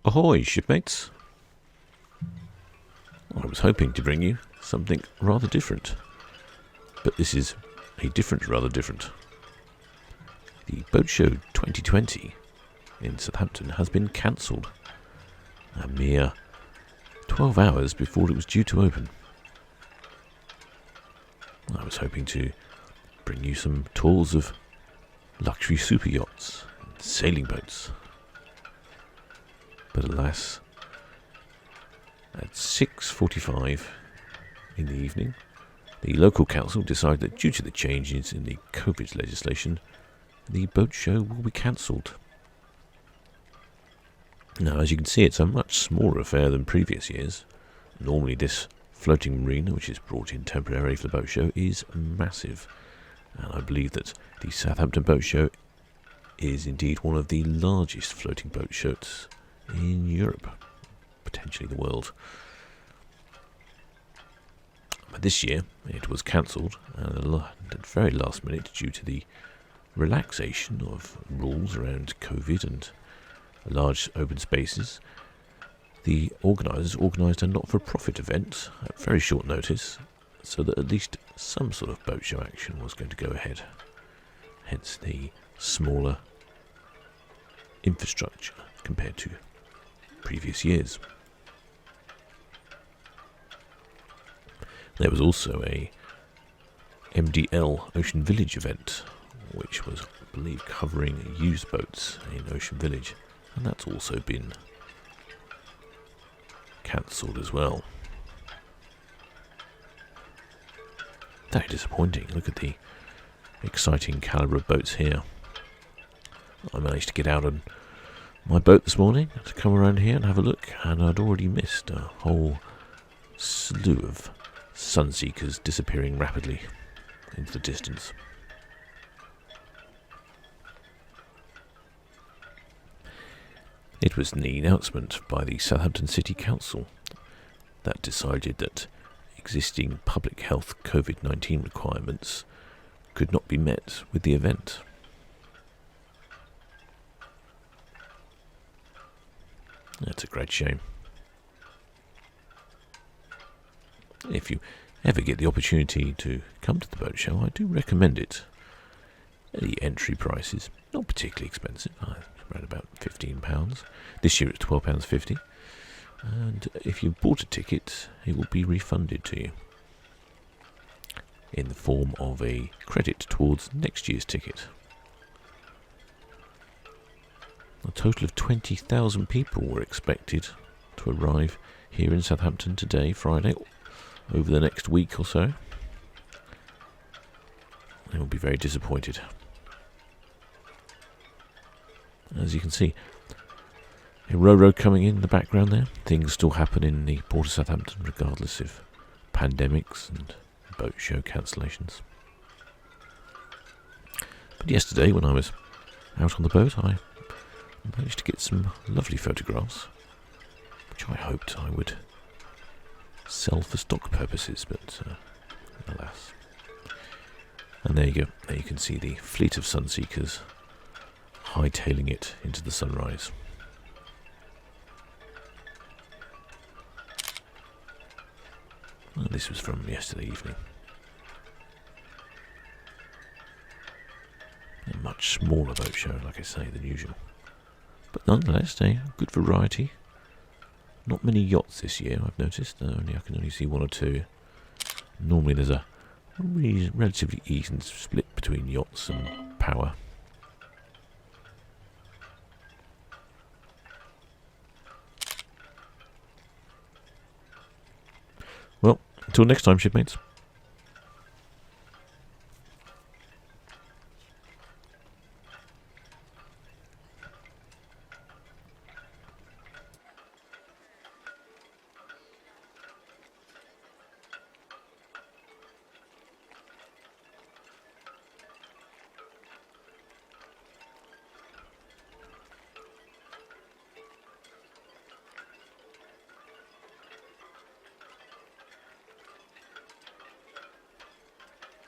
Ahoy, shipmates! I was hoping to bring you something rather different, but this is a different rather different. The Boat Show 2020 in Southampton has been cancelled a mere 12 hours before it was due to open. I was hoping to bring you some tours of luxury super yachts and sailing boats, but alas, at 6:45 in the evening, the local council decided that due to the changes in the COVID legislation, the boat show will be cancelled. Now, as you can see, it's a much smaller affair than previous years. Normally this floating marina, which is brought in temporarily for the boat show, is massive. And I believe that the Southampton Boat Show is indeed one of the largest floating boat shows in Europe, potentially the world. But this year it was cancelled at the very last minute due to the relaxation of rules around COVID and large open spaces. The organisers organised a not-for-profit event at very short notice, so that at least some sort of boat show action was going to go ahead. Hence the smaller infrastructure compared to previous years. There was also a MDL Ocean Village event, which was, I believe, covering used boats in Ocean Village, and that's also been cancelled as well. Very disappointing. Look at the exciting calibre of boats here. I managed to get out on my boat this morning to come around here and have a look, and I'd already missed a whole slew of Sunseekers disappearing rapidly into the distance. It was the announcement by the Southampton City Council that decided that existing public health COVID-19 requirements could not be met with the event. That's a great shame. If you ever get the opportunity to come to the boat show, I do recommend it. The entry price is not particularly expensive, around about £15. This year it's £12.50. And if you've bought a ticket, it will be refunded to you in the form of a credit towards next year's ticket. A total of 20,000 people were expected to arrive here in Southampton today, Friday, over the next week or so. They will be very disappointed. As you can see, a Ro-Ro coming in the background there. Things still happen in the Port of Southampton regardless of pandemics and boat show cancellations. But yesterday, when I was out on the boat, I managed to get some lovely photographs, which I hoped I would sell for stock purposes, but alas. And there you go. There you can see the fleet of Sunseekers hightailing it into the sunrise. Well, this was from yesterday evening. A much smaller boat show, like I say, than usual. But nonetheless, a good variety. Not many yachts this year, I've noticed. I can only see one or two. Normally there's a relatively even split between yachts and power. Well, until next time, shipmates.